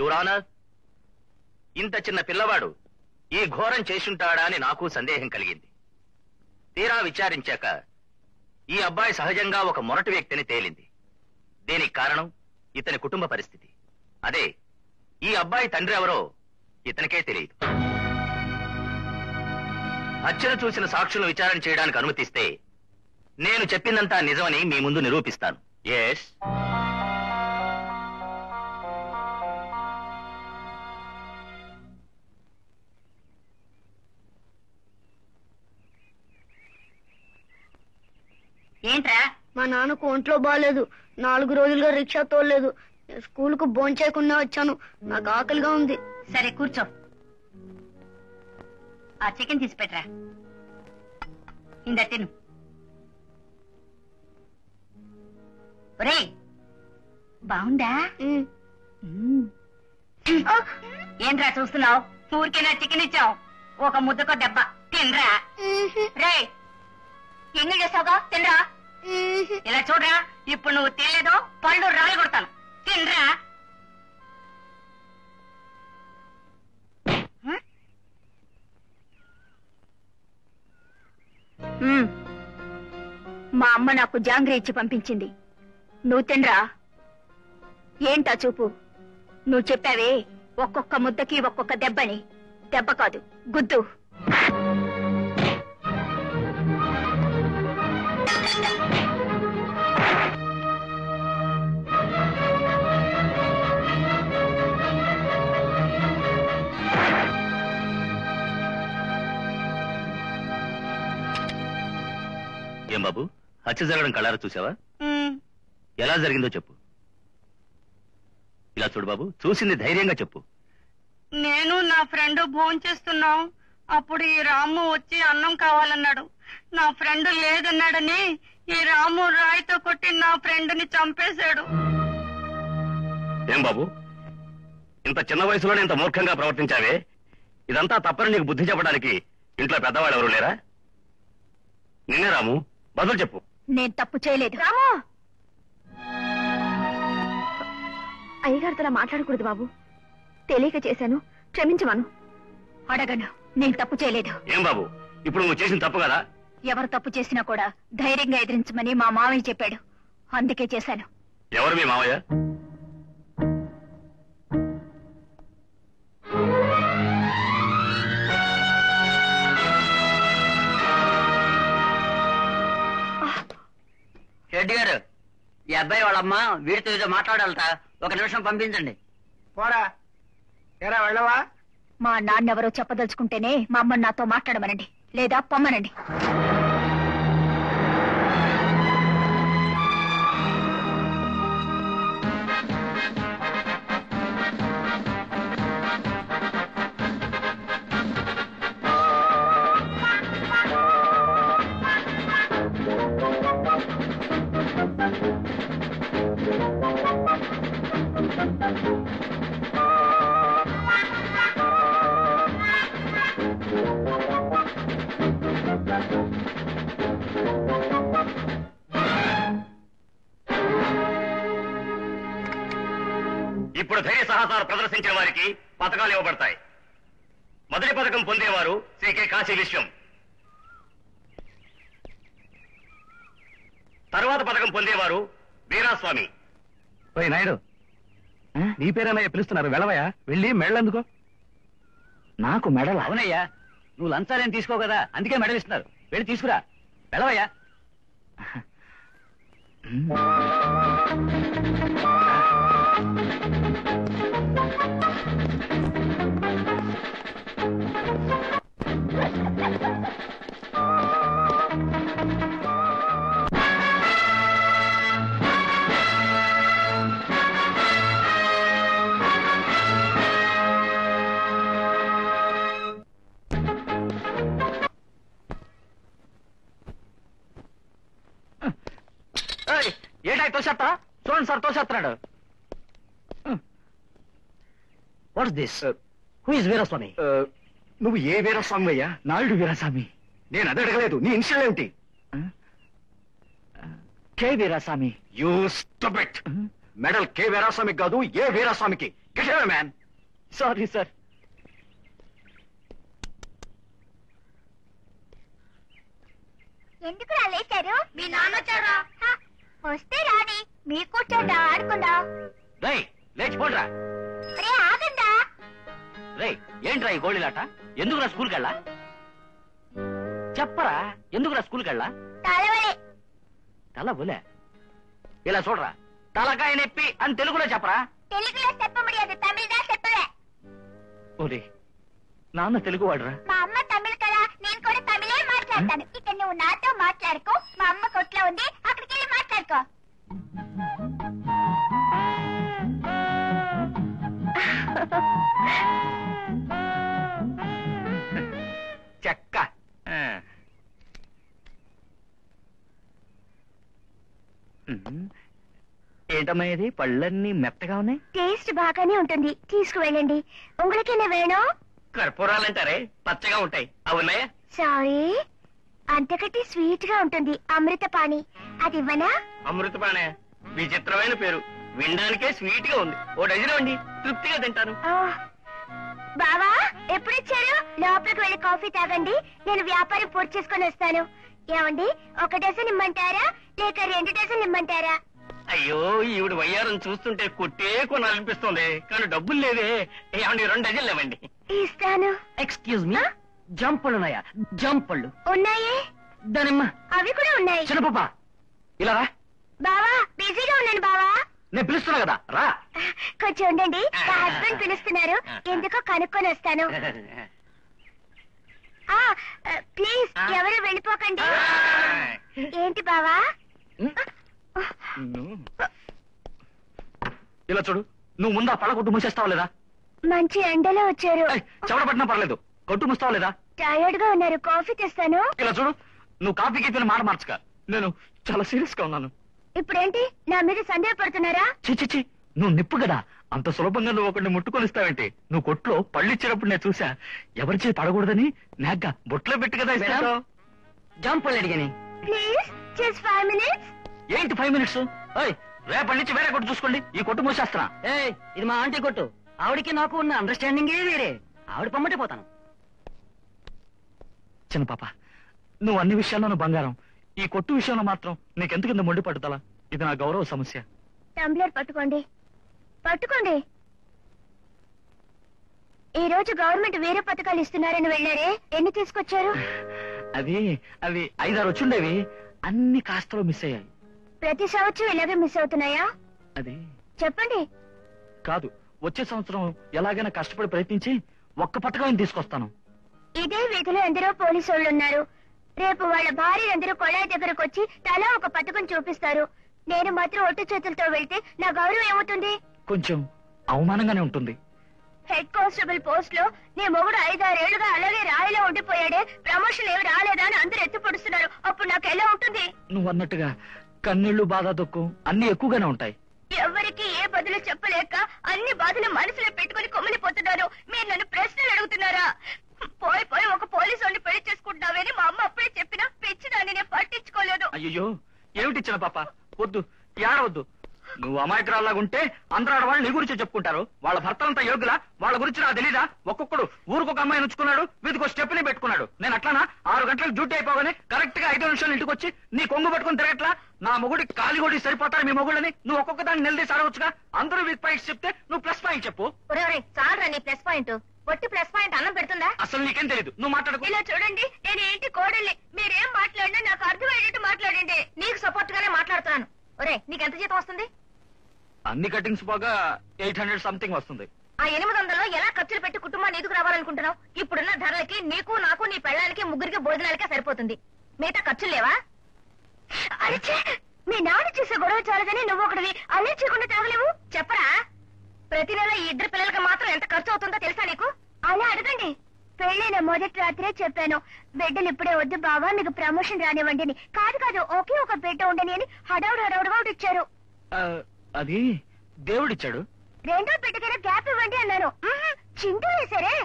Your ఇంత చిన్న పిల్లవాడు ఈ ఘోరం చేసుంటాడా అని నాకు సందేహం కలిగింది. తీరా విచారించాక ఈ అబ్బాయి సహజంగా ఒక మొరటి వ్యక్తిని తేలింది. దీనికి కారణం ఇతని కుటుంబ పరిస్థితి. అదే ఈ అబ్బాయి తండ్రి ఎవరో ఇతనికే తెలియదు. హత్యను చూసిన సాక్షులను విచారణ చేయడానికి అనుమతిస్తే నేను చెప్పిందంతా నిజమని మీ ముందు నిరూపిస్తాను. ఎస్. ఏంట్రా? మా నాన్నకు ఒంట్లో బాగాలేదు. 4 రోజులుగా రిక్షా తోలలేదు. స్కూల్ కు భోంచేయకుండా వచ్చాను. నాకు ఆకలిగా ఉంది. సరే కూర్చో. ఆ చికెన్ తీసి పెట్టరా. ఇంద తిను. ఒరే బాగుందా? ఏంట్రా చూస్తున్నావు? ఊరికేనా చికెన్ ఇచ్చావు? ఒక ముద్దకో దెబ్బ తినరా. రే ఎన్ని చేసావుగా తినరా. ఇలా చూడరా, ఇప్పుడు నువ్వు తినలేదో పళ్ళు రాళ్ళు కొడతాను. తినరా. మా అమ్మ నాకు జాంగ్రీ ఇచ్చి పంపించింది. నువ్వు తినరా. ఏంటా చూపు? నువ్వు చెప్పావే ఒక్కొక్క ముద్దకి ఒక్కొక్క దెబ్బని. దెబ్బ కాదు, గుద్దు. ఏం బాబు, హత్య జరగడం కళ్ళారా చూసావా? ఎలా జరిగిందో చెప్పు. ఇలా చూడు బాబు, చూసింది ధైర్యంగా చెప్పు. నేను నా ఫ్రెండ్ భోంచేస్తున్నాం. అప్పుడు ఈ రాము వచ్చి అన్నం కావాలన్నాడు. నా ఫ్రెండ్ లేదన్నాడని ఈ రాము రాయితో కొట్టి నా ఫ్రెండ్ ని చంపేశాడు. ఏం బాబు, ఇంత చిన్న వయసులోనే ఇంత మూర్ఖంగా ప్రవర్తించావే? ఇదంతా తప్పని నీకు బుద్ధి చెప్పడానికి ఇంట్లో పెద్దవాళ్ళు ఎవరు లేరా? నిన్నే రాము, బదులు చెప్పు. నేను తప్పు చేయలేదు. రాము, అయ్యగారితో మాట్లాడకూడదు బాబు. తెలియక చేశాను, క్షమించమను. అడగను, నేను తప్పు చేయలేదు. ఏం బాబు, ఇప్పుడు నువ్వు చేసిన తప్పు కదా? ఎవరు తప్పు చేసినా కూడా ధైర్యంగా ఎదిరించమని మా మావయ్య చెప్పాడు. అందుకే చేశాను. ఎవరు మీ మావయ్య? రెడ్డి గారు, ఈ అబ్బాయి వాళ్ళమ్మ వీడితో ఏదో మాట్లాడాలట. 1 నిమిషం పంపించండి. పోరా. ఎరా వెళ్ళవా? మా నాన్నెవరో చెప్పదలుచుకుంటేనే మా అమ్మని నాతో మాట్లాడమనండి, లేదా పొమ్మనండి. ఇప్పుడు ధైర్య సాహసాలు ప్రదర్శించిన వారికి పథకాలు ఇవ్వబడతాయి. మొదటి పథకం పొందేవారు శ్రీకే కాశీ విశ్వం. తరువాత పథకం పొందేవారు వీరాస్వామి. నాయుడు, నీ పేరేమయ్యా పిలుస్తున్నారు? వెళ్ళవయ్యా, వెళ్ళి మెడలందుకో. నాకు మెడల్? అవునయ్యా, నువ్వు లంచాలేం తీసుకో కదా, అందుకే మెడల్ ఇస్తున్నారు. వెళ్ళి తీసుకురా. వెళ్ళవయ్యా. ఏంటాయి తోసేస్తా? చూడండి సార్, తోసేస్తున్నాడు. What's this? Who is Veeraswamy? నువ్వు ఏ వీరస్వామి అయ్యా? నాయుడు వీరస్వామి. నేను అది అడగలేదు. నీ ఇన్షియల్ ఏమిటి? K Veeraswamy. You stupid. Medal K వీరస్వామికి కాదు, ఏ వీరస్వామికి. మ్యాన్. Sorry sir. ఎందుకు లేచారు? మీ నాన్న వచ్చారా? వస్తే రాని, మీ కూర్చోండా ఆడుకుందా. రై లేచిపోండ్రా. రే ఆగండా. రై ఏంట్రా ఈ గోళీలాట? ఎందుకురా స్కూల్కి వెళ్ళా? చెప్పరా ఎందుకురా స్కూల్కి వెళ్ళా? తలవలే. తల బులే. ఇలా చూడరా, తలకాయ నొప్పి అని తెలుగులో చెప్పరా. తెలుగులో చెప్ప ముడియదు, తమిళదా చెప్పవే. ఓరే నాన్న తెలుగు వాడరా. మా అమ్మ తమిళ్ కదా, నేను కూడా తమిళే మాట్లాడతాను. ఇక నువ్వు నాతో మాట్లాడుకో, మా అమ్మ కొట్లో ఉంది, అక్కడికి వెళ్ళి మాట్లాడుకో. చెక్క. ఏంటమ్మా ఇది? పళ్ళన్నీ మెత్తగా ఉన్నాయి. టేస్ట్ బాగానే ఉంటుంది, తీసుకువెళ్ళండి. ఉంగులకేనే వేణం. కర్పూరాలంటారే పచ్చగా ఉంటాయి, అవున్నాయా? సారీ, అంతకంటే స్వీట్ గా ఉంటుంది. అమృతపాణి అది ఇవ్వనా? అమృతపాణే, విచిత్రమైన పేరు, వినడానికే స్వీట్ గా ఉంది. ఓ డజన్ అండి, తృప్తిగా తింటాను. బావా ఎప్పుడొచ్చారు? లోపలికి వెళ్ళి కాఫీ తాగండి, నేను వ్యాపారం పూర్తి చేసుకుని వస్తాను. ఏమండి, 1 డజన్ ఇమ్మంటారా లేక 2 డజన్ ఇమ్మంటారా? అయ్యో ఈవిడ వయ్యారం చూస్తుంటే కొట్టే కొనాలనిపిస్తుంది, కానీ డబ్బులు లేవే. ఏమండి 2 డజన్లు ఇవ్వండి. ఇస్తాను. ఎక్స్క్యూజ్ మీ, జంపళ్ళు ఉన్నాయా? జంపళ్ళు ఉన్నాయే. దానిమ్మా అవి కూడా ఉన్నాయి. చిన్నపాప ఇలా రా. బావా బిజీగా ఉన్నాను బావా. నేను పిలుస్తున్నా కదా, రా. కొంచెం ఉండండి, మా హస్బెండ్ పిలుస్తున్నారు, ఎందుకో కనుక్కొని వస్తాను. ప్లీజ్ ఎవరు వెళ్ళిపోకండి. ఏంటి బావా? ఇలా చూడు, నువ్వు ముందు ఆ పళ్ళ కొట్టు మూసేస్తావా లేదా? మంచి ఎండలో వచ్చారు. చెవడబట్టినా పర్లేదు, కొట్టు మూస్తావా లేదా? టైర్డ్ గా ఉన్నారు, కాఫీ తెస్తాను. ఇలా చూడు, నువ్వు కాఫీ గీపిన మాట మార్చక, నేను చాలా సీరియస్ గా ఉన్నాను. ఇప్పుడేంటి నా మీద సందేహపడుతున్నారా? చిచి, నువ్వు నిప్పు కదా, అంత సులభంగా నువ్వు ఒకరిని ముట్టుకొనిస్తావేంటి? నువ్వు కొట్లో పళ్ళు ఇచ్చినప్పుడు నేను చూసా, ఎవరి చేయి పడకూడదని నాగ్గా బొట్లో పెట్టి కదా ఇస్తాను. జంపళ్ళు అడిగాని. Please just 5 minutes. ఏంటి 5 minutes? రేపటి నుంచి వేరే కొట్టు చూసుకోండి, ఈ కొట్టు మూసేస్తున్నా. ఇది మా ఆంటీ కొట్టు, ఆవిడికి నాకు ఉన్న అండర్స్టాండింగ్ వేరే, ఆవిడ పమ్మటే పోతాను. చిన్న పాప, నువ్వు అన్ని విషయాల్లోనూ బంగారం, ఈ కొట్టు విషయంలో మాత్రం నీకెందుకు ఇంత మొండి పట్టుదల? ఇది నా గౌరవ సమస్య. టంబ్లర్ పట్టుకోండి, పట్టుకోండి. ఈ రోజు గవర్నమెంట్ వేరే పథకాలు ఇస్తున్నారని వెళ్ళారే, ఎన్ని తీసుకొచ్చారు? అవి 5-6 వచ్చుండేవి, అన్ని కాస్తలో మిస్ అయ్యాయి. ప్రతి సంవత్సరం ఇలాగే మిస్ అవుతున్నాయా? అది చెప్పండి. కాదు, వచ్చే సంవత్సరం ఎలాగైనా కష్టపడి ప్రయత్నించి ఒక్క పథకం తీసుకొస్తాను. ఇదే వీధిలో ఎందరో పోలీసు వాళ్ళు ఉన్నారు. రేపు వాళ్ళ భార్యలందరూ కొళాయి దగ్గరకు వచ్చి తలా ఒక పథకం చూపిస్తారు. నేను మాత్రం ఒట్టు చేతులతో వెళ్తే నా గౌరవం ఏమవుతుంది? కొంచెం అవమానంగానే ఉంటుంది. హెడ్ కానిస్టేబుల్ పోస్ట్ లో నీ మొగుడు 5-6 ఏళ్లుగా అలాగే రాయిలో ఉండిపోయాడే, ప్రమోషన్ ఏమి రాలేదా అని అందరూ ఎత్తి పొడుస్తున్నారు. అప్పుడు నాకు ఎలా ఉంటుంది? నువ్వు అన్నట్టుగా కన్నీళ్లు, బాధ, దుఃఖం అన్ని ఎక్కువగానే ఉంటాయి. ఎవరికి ఏ బదులు చెప్పలేక అన్ని బాధలు మనసులో పెట్టుకుని కొమ్మిలిపోతున్నారు. మీరు నన్ను ప్రశ్నలు అడుగుతున్నారా? పోయి ఒక పోలీసు వాడిని పెళ్లి చేసుకుంటున్నావని మా అమ్మ అప్పుడే చెప్పినా పెంచినాన్ని నేను పట్టించుకోలేదు. అయ్యో ఏమిటిచ్చిన పాప, వద్దు, ఏడవద్దు. నువ్వు అమాయకురాలాగుంటే అందరూ ఆడవాళ్ళు నీ గురించి చెప్పుకుంటారు. వాళ్ళ భర్తలంతా యోగ్యులా? వాళ్ళ గురించి నాకు తెలీదా? ఒక్కొక్కడు ఊరికొక అమ్మాయి ఉంచుకున్నాడు, వీధికి స్టెప్ని పెట్టుకున్నాడు. నేను అట్లానా 6 గంటలకు డ్యూటీ అయిపోగానే కరెక్ట్ గా 5 నిమిషాలు ఇంటికి వచ్చి నీ కొంగు పట్టుకుని తిరగట్లా? నా మొగుడి కాలిగొడి సరిపోతారు మీ మొగుళ్ళని. నువ్వు ఒక్కొక్క దాన్ని నిలదీసి అడగొచ్చుగా. అందరూ వీక్ పాయింట్స్ చెప్తే నువ్వు ప్లస్ పాయింట్ చెప్పు. చాలరా నీ ప్లస్ పాయింట్. ఒట్టి ప్లస్ పాయింట్ అన్నం పెడుతుందా? అసలు నీకేం తెలీదు, నువ్వు మాట్లాడుకో. ఇలా చూడండి, నేను ఏంటి కోడల్ని, మీరేం మాట్లాడినా నాకు అర్థమయ్యేటట్టు మాట్లాడండి. నీకు సపోర్ట్ గానే మాట్లాడుతున్నాను. ఒరే, నీకెంత జీతం వస్తుంది? అన్ని కటింగ్స్ పోగా 800 సంథింగ్ వస్తుంది. ఆ 800లో ఎలా ఖర్చులు పెట్టి కుటుంబాన్ని ఎదుగు రావాలనుకుంటున్నావు? ఇప్పుడున్న ధరలకి నీకు, నాకు, నీ పెళ్ళానికి, ముగ్గురికి భోజనాలకే సరిపోతుంది. మిగతా ఖర్చులు లేవా? అరిచే, మీ నాన్న చేసే గొడవ చాలదని నువ్వు ఒకటివి అల్లరి చేయకుండా తాగలేవు? చెప్పరా? ప్రతి నెల ఈ 2 పిల్లలకి మాత్రం ఎంత ఖర్చు అవుతుందో తెలుసా నీకు? అలా అడగండి. పెళ్ళైన మొదటి రాత్రే చెప్పాను, బిడ్డలు ఇప్పుడే వద్దు బావా, మీకు ప్రమోషన్ రానివ్వండి అని. కాదు ఒకే ఒక బిడ్డ ఉండని అని హడావుడుగా ఇచ్చారు. అది దేవుడిచ్చాడు. 2వ బిడ్డకైనా గ్యాప్ ఇవ్వండి అన్నాను. చింటూ వేశారే.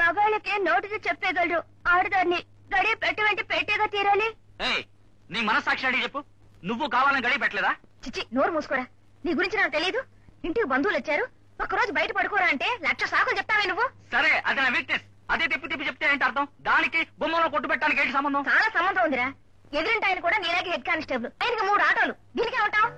మగాళ్ళకే నోటితో చెప్పేయగలరు, ఆడదాన్ని గడియ పెట్టవంటే పెట్టేగా తీరాలి. నీ మనస్సాక్షి అడిగి చెప్పు, నువ్వు కావాలని గడియ పెట్టలేదా? చిచ్చి, నోరు మూసుకోరా. నీ గురించి నాకు తెలియదు. ఇంటికి బంధువులు వచ్చారు, ఒక్కరోజు బయట పడుకోరా అంటే 1,00,000 సాకులు చెప్తావే నువ్వు. సరే అది నా వీక్నెస్. అదే తిప్పి తిప్పి చెప్తే ఏంటి అర్థం? దానికి బొమ్మలో కొట్టు పెట్టడానికి ఏంటి సంబంధం? చాలా సంబంధం ఉందిరా. ఎదురింటి ఆయన కూడా నీలాగే హెడ్ కానిస్టేబుల్, ఆయనకి 3 ఆటోలు. దీనికే ఉంటావు?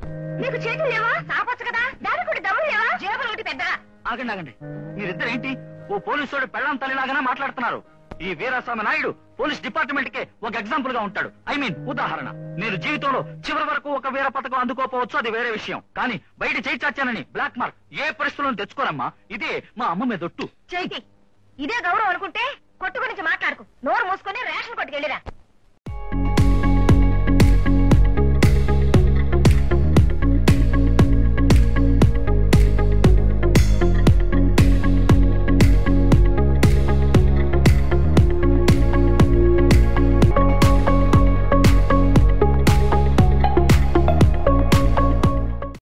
నీకు చేతులు లేవా? సాపొచ్చు కదా. దానికి కూడా దమ్ములు లేవా? జేబులు ఒకటి పెద్దగా. ఆగండి ఆగండి, మీరిద్దరు ఏంటి ఓ పోలీసు పెళ్ళాం తల్లిలాగానే మాట్లాడుతున్నారు? ఈ వీరాస్వామి నాయుడు పోలీస్ డిపార్ట్మెంట్ కే ఒక ఎగ్జాంపుల్ గా ఉంటాడు. ఐ మీన్ ఉదాహరణ. నేను జీవితంలో చివరి వరకు ఒక వీర పథకం అందుకోపోవచ్చు, అది వేరే విషయం. కానీ బయట చేయి చాచానని బ్లాక్ మార్క్ ఏ పరిస్థితులను తెచ్చుకోరమ్మా. ఇదే మా అమ్మ మీద ఒట్టు. చైతి, ఇదే గౌరవం అనుకుంటే కొట్టు గురించి మాట్లాడుకు. నోరు మూసుకొని రేషన్ కొట్టుకెళ్ళిరా.